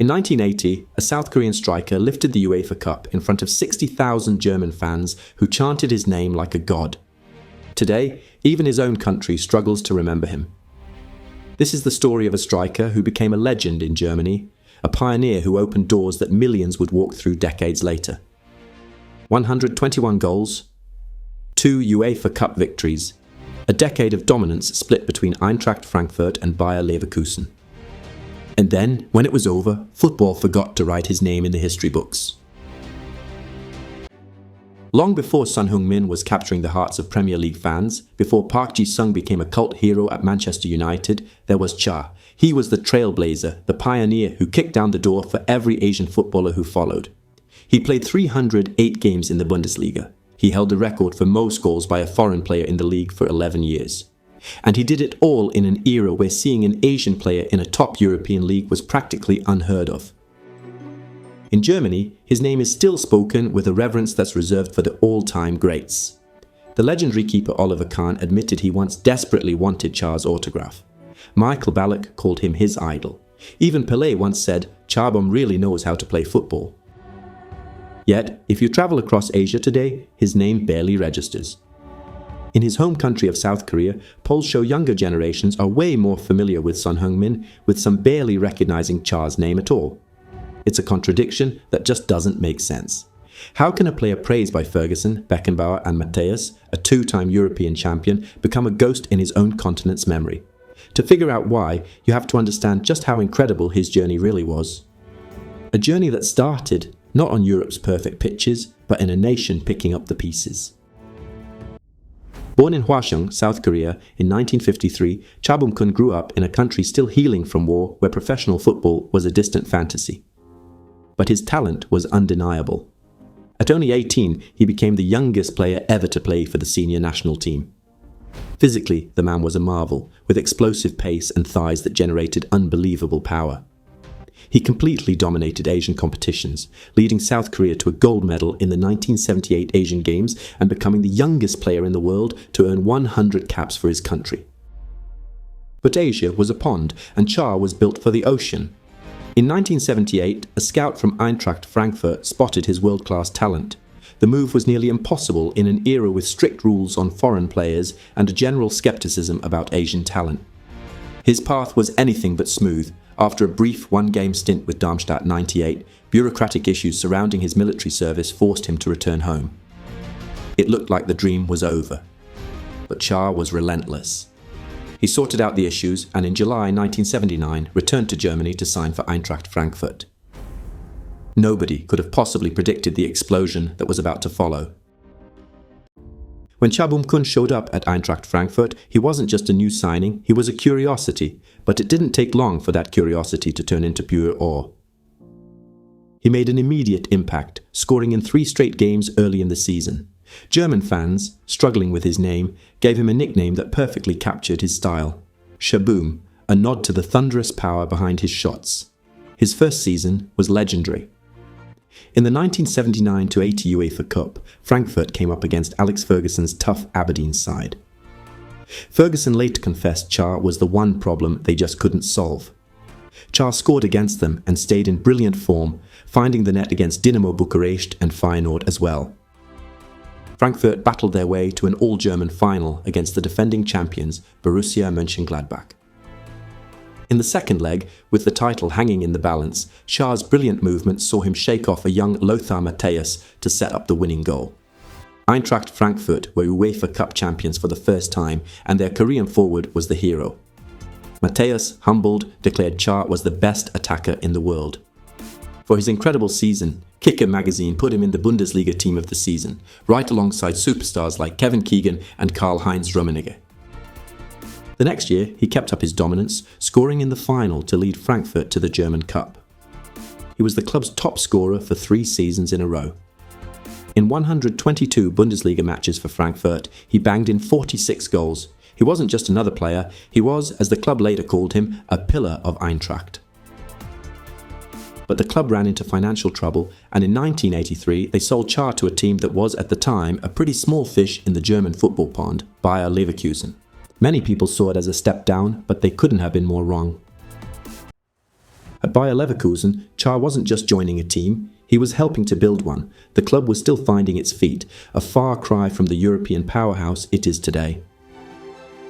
In 1980, a South Korean striker lifted the UEFA Cup in front of 60,000 German fans who chanted his name like a god. Today, even his own country struggles to remember him. This is the story of a striker who became a legend in Germany, a pioneer who opened doors that millions would walk through decades later. 121 goals, 2 UEFA Cup victories, a decade of dominance split between Eintracht Frankfurt and Bayer Leverkusen. And then, when it was over, football forgot to write his name in the history books. Long before Son Heung-min was capturing the hearts of Premier League fans, before Park Ji-sung became a cult hero at Manchester United, there was Cha. He was the trailblazer, the pioneer who kicked down the door for every Asian footballer who followed. He played 308 games in the Bundesliga. He held the record for most goals by a foreign player in the league for 11 years. And he did it all in an era where seeing an Asian player in a top European league was practically unheard of. In Germany, his name is still spoken with a reverence that's reserved for the all-time greats. The legendary keeper Oliver Kahn admitted he once desperately wanted Cha's autograph. Michael Ballack called him his idol. Even Pelé once said, "Cha-bum really knows how to play football." Yet, if you travel across Asia today, his name barely registers. In his home country of South Korea, polls show younger generations are way more familiar with Son Heung-min, with some barely recognizing Cha's name at all. It's a contradiction that just doesn't make sense. How can a player praised by Ferguson, Beckenbauer and Matthäus, a two-time European champion, become a ghost in his own continent's memory? To figure out why, you have to understand just how incredible his journey really was. A journey that started not on Europe's perfect pitches, but in a nation picking up the pieces. Born in Hwaseong, South Korea, in 1953, Cha Bum-kun grew up in a country still healing from war where professional football was a distant fantasy. But his talent was undeniable. At only 18, he became the youngest player ever to play for the senior national team. Physically, the man was a marvel, with explosive pace and thighs that generated unbelievable power. He completely dominated Asian competitions, leading South Korea to a gold medal in the 1978 Asian Games and becoming the youngest player in the world to earn 100 caps for his country. But Asia was a pond, and Cha was built for the ocean. In 1978, a scout from Eintracht Frankfurt spotted his world-class talent. The move was nearly impossible in an era with strict rules on foreign players and a general skepticism about Asian talent. His path was anything but smooth. After a brief one-game stint with Darmstadt 98, bureaucratic issues surrounding his military service forced him to return home. It looked like the dream was over. But Cha was relentless. He sorted out the issues and in July 1979 returned to Germany to sign for Eintracht Frankfurt. Nobody could have possibly predicted the explosion that was about to follow. When Cha Bum-kun showed up at Eintracht Frankfurt, he wasn't just a new signing, he was a curiosity, but it didn't take long for that curiosity to turn into pure awe. He made an immediate impact, scoring in 3 straight games early in the season. German fans, struggling with his name, gave him a nickname that perfectly captured his style. Shaboom, a nod to the thunderous power behind his shots. His first season was legendary. In the 1979-80 UEFA Cup, Frankfurt came up against Alex Ferguson's tough Aberdeen side. Ferguson later confessed Cha was the one problem they just couldn't solve. Cha scored against them and stayed in brilliant form, finding the net against Dinamo Bucharest and Feyenoord as well. Frankfurt battled their way to an all-German final against the defending champions Borussia Mönchengladbach. In the second leg, with the title hanging in the balance, Cha's brilliant movement saw him shake off a young Lothar Matthäus to set up the winning goal. Eintracht Frankfurt were UEFA Cup champions for the first time, and their Korean forward was the hero. Matthäus, humbled, declared Cha was the best attacker in the world. For his incredible season, Kicker magazine put him in the Bundesliga team of the season, right alongside superstars like Kevin Keegan and Karl-Heinz Rummenigge. The next year, he kept up his dominance, scoring in the final to lead Frankfurt to the German Cup. He was the club's top scorer for 3 seasons in a row. In 122 Bundesliga matches for Frankfurt, he banged in 46 goals. He wasn't just another player, he was, as the club later called him, a pillar of Eintracht. But the club ran into financial trouble, and in 1983 they sold Cha to a team that was at the time a pretty small fish in the German football pond, Bayer Leverkusen. Many people saw it as a step down, but they couldn't have been more wrong. At Bayer Leverkusen, Char wasn't just joining a team, he was helping to build one. The club was still finding its feet, a far cry from the European powerhouse it is today.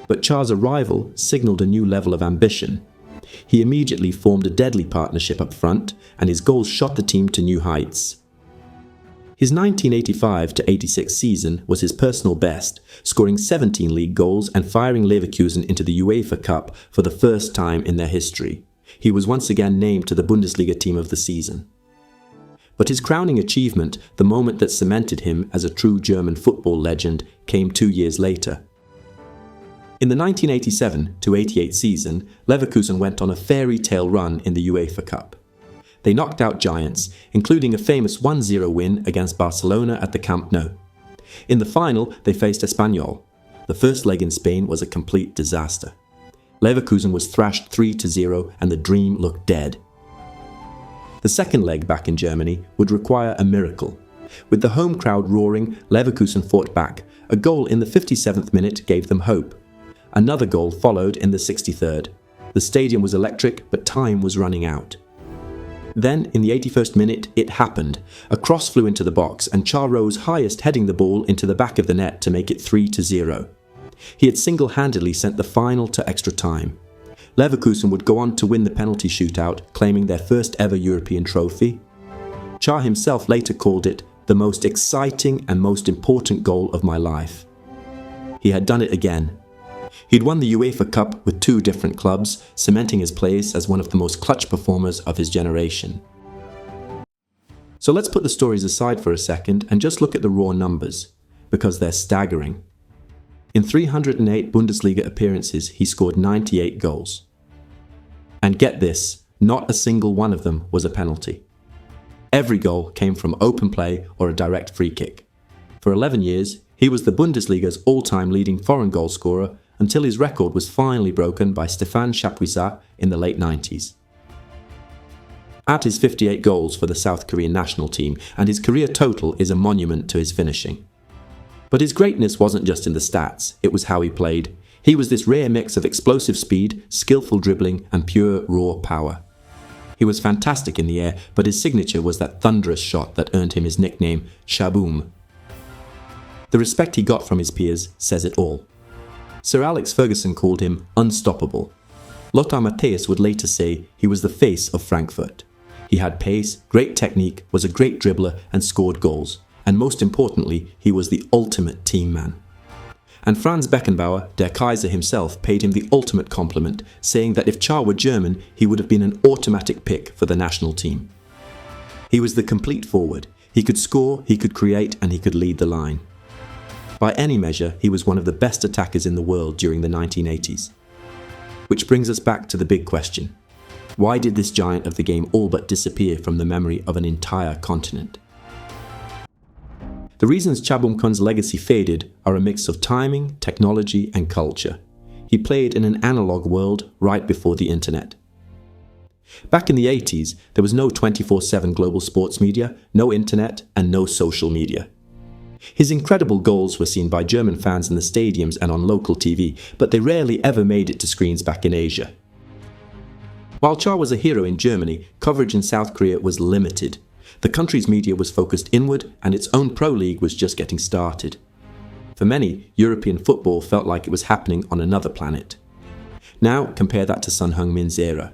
But Char's arrival signalled a new level of ambition. He immediately formed a deadly partnership up front, and his goals shot the team to new heights. His 1985-86 season was his personal best, scoring 17 league goals and firing Leverkusen into the UEFA Cup for the first time in their history. He was once again named to the Bundesliga team of the season. But his crowning achievement, the moment that cemented him as a true German football legend, came 2 years later. In the 1987-88 season, Leverkusen went on a fairy tale run in the UEFA Cup. They knocked out giants, including a famous 1-0 win against Barcelona at the Camp Nou. In the final, they faced Espanyol. The first leg in Spain was a complete disaster. Leverkusen was thrashed 3-0 and the dream looked dead. The second leg back in Germany would require a miracle. With the home crowd roaring, Leverkusen fought back. A goal in the 57th minute gave them hope. Another goal followed in the 63rd. The stadium was electric, but time was running out. Then, in the 81st minute, it happened. A cross flew into the box, and Char rose highest, heading the ball into the back of the net to make it 3-0. He had single-handedly sent the final to extra time. Leverkusen would go on to win the penalty shootout, claiming their first ever European trophy. Char himself later called it the most exciting and most important goal of my life. He had done it again. He'd won the UEFA Cup with 2 different clubs, cementing his place as one of the most clutch performers of his generation. So let's put the stories aside for a second and just look at the raw numbers, because they're staggering. In 308 Bundesliga appearances, he scored 98 goals. And get this, not a single one of them was a penalty. Every goal came from open play or a direct free kick. For 11 years, he was the Bundesliga's all-time leading foreign goal scorer until his record was finally broken by Stéphane Chapuisat in the late 90s. At his 58 goals for the South Korean national team, and his career total is a monument to his finishing. But his greatness wasn't just in the stats, it was how he played. He was this rare mix of explosive speed, skillful dribbling, and pure raw power. He was fantastic in the air, but his signature was that thunderous shot that earned him his nickname, Shaboom. The respect he got from his peers says it all. Sir Alex Ferguson called him unstoppable. Lothar Matthäus would later say he was the face of Frankfurt. He had pace, great technique, was a great dribbler and scored goals. And most importantly, he was the ultimate team man. And Franz Beckenbauer, der Kaiser himself, paid him the ultimate compliment, saying that if Char were German, he would have been an automatic pick for the national team. He was the complete forward. He could score, he could create, and he could lead the line. By any measure, he was one of the best attackers in the world during the 1980s. Which brings us back to the big question. Why did this giant of the game all but disappear from the memory of an entire continent? The reasons Bum-kun's legacy faded are a mix of timing, technology, and culture. He played in an analog world right before the internet. Back in the 80s, there was no 24/7 global sports media, no internet, and no social media. His incredible goals were seen by German fans in the stadiums and on local TV, but they rarely ever made it to screens back in Asia. While Char was a hero in Germany, coverage in South Korea was limited. The country's media was focused inward, and its own pro league was just getting started. For many, European football felt like it was happening on another planet. Now, compare that to Son Heung-min's era.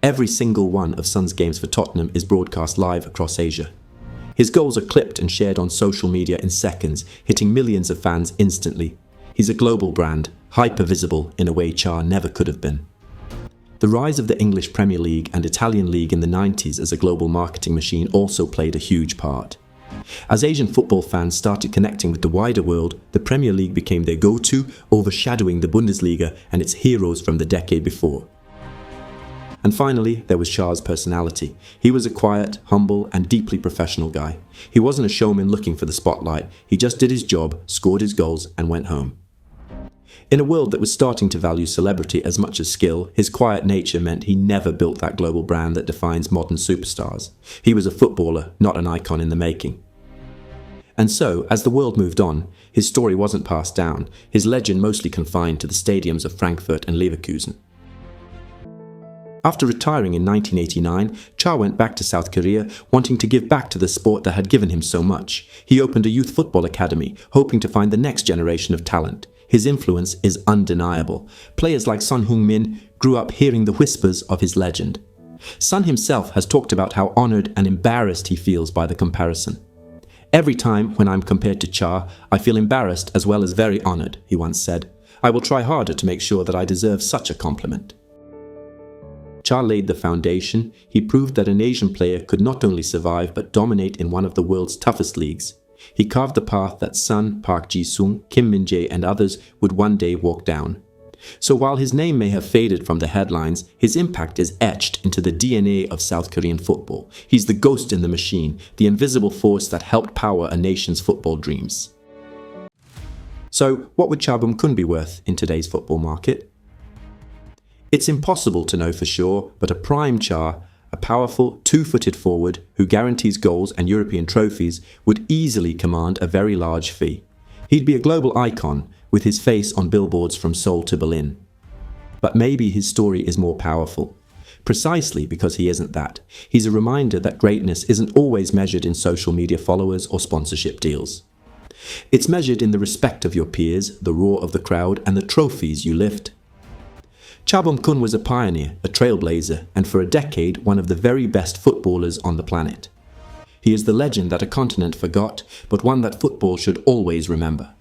Every single one of Son's games for Tottenham is broadcast live across Asia. His goals are clipped and shared on social media in seconds, hitting millions of fans instantly. He's a global brand, hyper-visible in a way Char never could have been. The rise of the English Premier League and Italian League in the 90s as a global marketing machine also played a huge part. As Asian football fans started connecting with the wider world, the Premier League became their go-to, overshadowing the Bundesliga and its heroes from the decade before. And finally, there was Char's personality. He was a quiet, humble, and deeply professional guy. He wasn't a showman looking for the spotlight. He just did his job, scored his goals, and went home. In a world that was starting to value celebrity as much as skill, his quiet nature meant he never built that global brand that defines modern superstars. He was a footballer, not an icon in the making. And so, as the world moved on, his story wasn't passed down, his legend mostly confined to the stadiums of Frankfurt and Leverkusen. After retiring in 1989, Cha went back to South Korea, wanting to give back to the sport that had given him so much. He opened a youth football academy, hoping to find the next generation of talent. His influence is undeniable. Players like Son Heung-min grew up hearing the whispers of his legend. Son himself has talked about how honored and embarrassed he feels by the comparison. "Every time when I'm compared to Cha, I feel embarrassed as well as very honored," he once said. "I will try harder to make sure that I deserve such a compliment." Cha laid the foundation. He proved that an Asian player could not only survive but dominate in one of the world's toughest leagues. He carved the path that Son, Park Ji-sung, Kim Min-jae and others would one day walk down. So while his name may have faded from the headlines, his impact is etched into the DNA of South Korean football. He's the ghost in the machine, the invisible force that helped power a nation's football dreams. So what would Cha Bum-kun be worth in today's football market? It's impossible to know for sure, but a prime Cha, a powerful, two-footed forward who guarantees goals and European trophies, would easily command a very large fee. He'd be a global icon, with his face on billboards from Seoul to Berlin. But maybe his story is more powerful. Precisely because he isn't that. He's a reminder that greatness isn't always measured in social media followers or sponsorship deals. It's measured in the respect of your peers, the roar of the crowd, and the trophies you lift. Cha Bum-kun was a pioneer, a trailblazer, and for a decade one of the very best footballers on the planet. He is the legend that a continent forgot, but one that football should always remember.